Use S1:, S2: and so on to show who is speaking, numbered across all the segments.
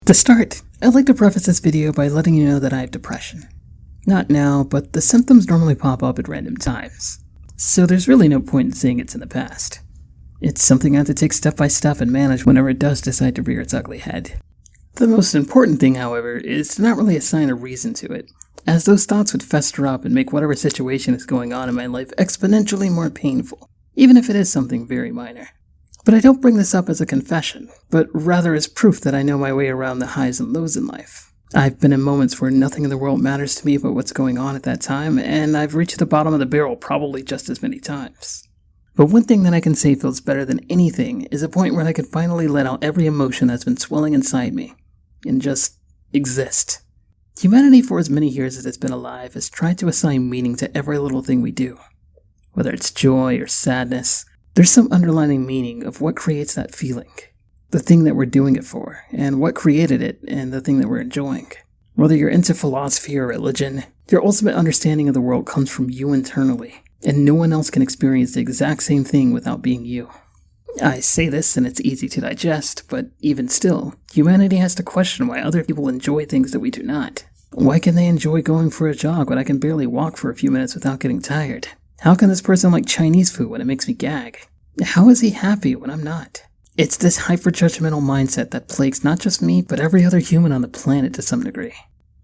S1: To start, I'd like to preface this video by letting you know that I have depression. Not now, but the symptoms normally pop up at random times. So there's really no point in saying it's in the past. It's something I have to take step by step and manage whenever it does decide to rear its ugly head. The most important thing, however, is to not really assign a reason to it, as those thoughts would fester up and make whatever situation is going on in my life exponentially more painful, even if it is something very minor. But I don't bring this up as a confession, but rather as proof that I know my way around the highs and lows in life. I've been in moments where nothing in the world matters to me but what's going on at that time, and I've reached the bottom of the barrel probably just as many times. But one thing that I can say feels better than anything is a point where I can finally let out every emotion that's been swelling inside me, and just exist. Humanity, for as many years as it's been alive, has tried to assign meaning to every little thing we do. Whether it's joy or sadness, there's some underlying meaning of what creates that feeling, the thing that we're doing it for, and what created it, and the thing that we're enjoying. Whether you're into philosophy or religion, your ultimate understanding of the world comes from you internally, and no one else can experience the exact same thing without being you. I say this and it's easy to digest, but even still, humanity has to question why other people enjoy things that we do not. Why can they enjoy going for a jog when I can barely walk for a few minutes without getting tired? How can this person like Chinese food when it makes me gag? How is he happy when I'm not? It's this hyper-judgmental mindset that plagues not just me, but every other human on the planet to some degree.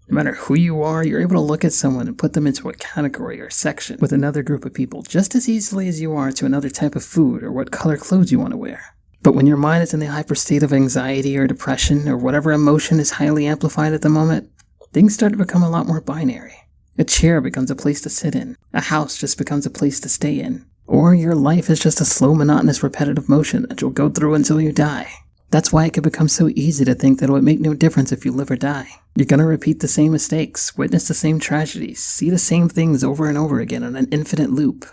S1: No matter who you are, you're able to look at someone and put them into a category or section with another group of people just as easily as you are to another type of food or what color clothes you want to wear. But when your mind is in the hyper state of anxiety or depression or whatever emotion is highly amplified at the moment, things start to become a lot more binary. A chair becomes a place to sit in. A house just becomes a place to stay in. Or your life is just a slow, monotonous, repetitive motion that you'll go through until you die. That's why it can become so easy to think that it would make no difference if you live or die. You're gonna repeat the same mistakes, witness the same tragedies, see the same things over and over again on an infinite loop.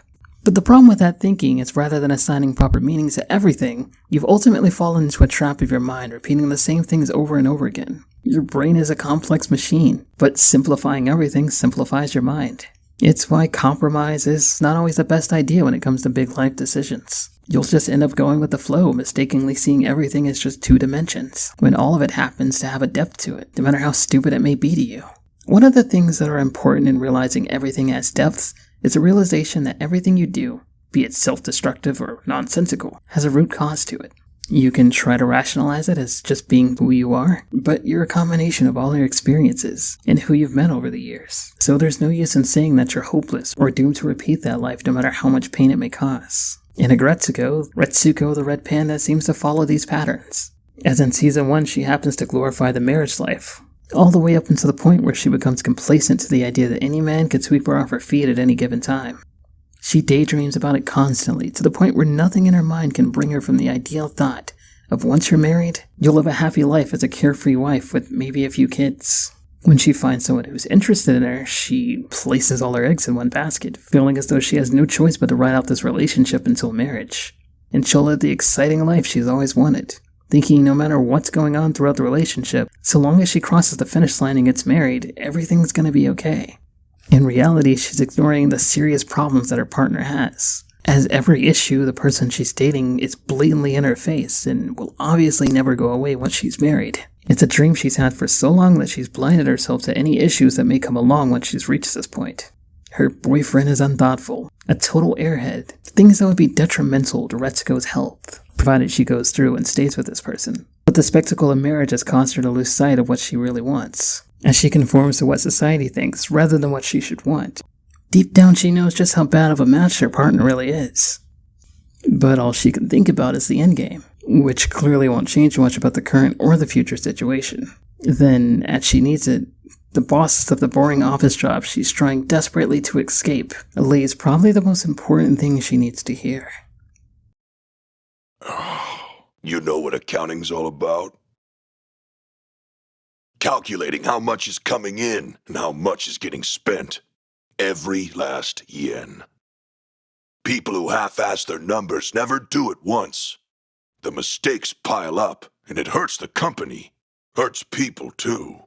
S1: But the problem with that thinking is rather than assigning proper meanings to everything, you've ultimately fallen into a trap of your mind repeating the same things over and over again. Your brain is a complex machine, but simplifying everything simplifies your mind. It's why compromise is not always the best idea when it comes to big life decisions. You'll just end up going with the flow, mistakenly seeing everything as just two dimensions, when all of it happens to have a depth to it, no matter how stupid it may be to you. One of the things that are important in realizing everything has depths is a realization that everything you do, be it self-destructive or nonsensical, has a root cause to it. You can try to rationalize it as just being who you are, but you're a combination of all your experiences and who you've met over the years. So there's no use in saying that you're hopeless or doomed to repeat that life no matter how much pain it may cause. In Aggretsuko the red panda seems to follow these patterns. As in season 1, she happens to glorify the marriage life, all the way up until the point where she becomes complacent to the idea that any man could sweep her off her feet at any given time. She daydreams about it constantly, to the point where nothing in her mind can bring her from the ideal thought of once you're married, you'll live a happy life as a carefree wife with maybe a few kids. When she finds someone who's interested in her, she places all her eggs in one basket, feeling as though she has no choice but to ride out this relationship until marriage. And she'll live the exciting life she's always wanted, thinking no matter what's going on throughout the relationship, so long as she crosses the finish line and gets married, everything's gonna be okay. In reality, she's ignoring the serious problems that her partner has, as every issue the person she's dating is blatantly in her face and will obviously never go away once she's married. It's a dream she's had for so long that she's blinded herself to any issues that may come along once she's reached this point. Her boyfriend is unthoughtful, a total airhead, things that would be detrimental to Aggretsuko's health, provided she goes through and stays with this person. But the spectacle of marriage has caused her to lose sight of what she really wants, as she conforms to what society thinks rather than what she should want. Deep down she knows just how bad of a match her partner really is. But all she can think about is the endgame, which clearly won't change much about the current or the future situation. Then, as she needs it, the boss of the boring office job she's trying desperately to escape lays probably the most important thing she needs to hear.
S2: You know what accounting's all about? Calculating how much is coming in and how much is getting spent. Every last yen. People who half-ass their numbers never do it once. The mistakes pile up, and it hurts the company. Hurts people, too.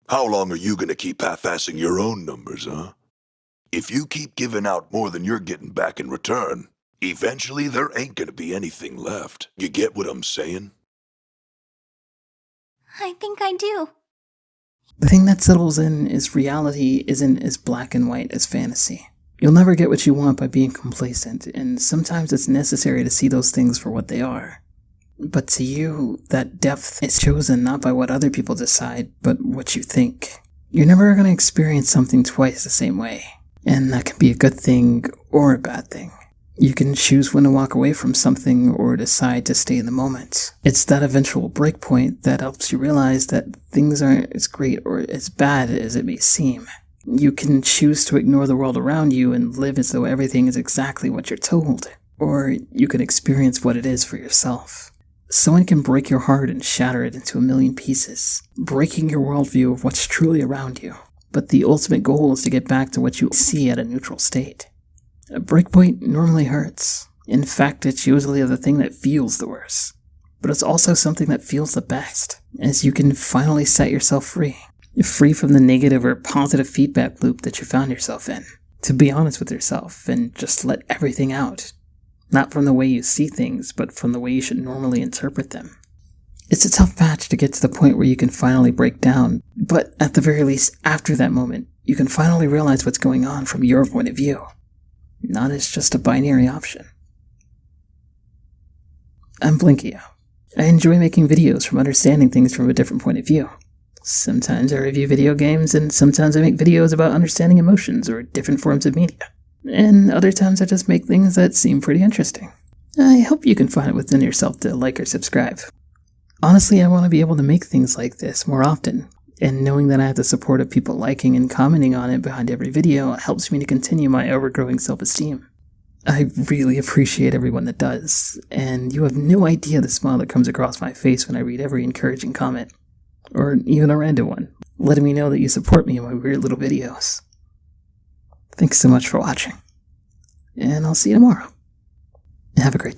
S2: How long are you gonna keep half-assing your own numbers, huh? If you keep giving out more than you're getting back in return, eventually there ain't gonna be anything left. You get what I'm saying?
S3: I think I do.
S1: The thing that settles in is reality isn't as black and white as fantasy. You'll never get what you want by being complacent, and sometimes it's necessary to see those things for what they are. But to you, that depth is chosen not by what other people decide, but what you think. You're never going to experience something twice the same way, and that can be a good thing or a bad thing. You can choose when to walk away from something or decide to stay in the moment. It's that eventual breakpoint that helps you realize that things aren't as great or as bad as it may seem. You can choose to ignore the world around you and live as though everything is exactly what you're told, or you can experience what it is for yourself. Someone can break your heart and shatter it into a million pieces, breaking your worldview of what's truly around you. But the ultimate goal is to get back to what you see at a neutral state. A breakpoint normally hurts. In fact, it's usually the thing that feels the worst. But it's also something that feels the best, as you can finally set yourself free. Free from the negative or positive feedback loop that you found yourself in. To be honest with yourself and just let everything out. Not from the way you see things, but from the way you should normally interpret them. It's a tough patch to get to the point where you can finally break down, but at the very least, after that moment, you can finally realize what's going on from your point of view. Not as just a binary option. I'm Blinkehyo. I enjoy making videos from understanding things from a different point of view. Sometimes I review video games, and sometimes I make videos about understanding emotions or different forms of media. And other times I just make things that seem pretty interesting. I hope you can find it within yourself to like or subscribe. Honestly, I want to be able to make things like this more often, and knowing that I have the support of people liking and commenting on it behind every video helps me to continue my ever-growing self-esteem. I really appreciate everyone that does, and you have no idea the smile that comes across my face when I read every encouraging comment, or even a random one, letting me know that you support me in my weird little videos. Thanks so much for watching, and I'll see you tomorrow. Have a great day.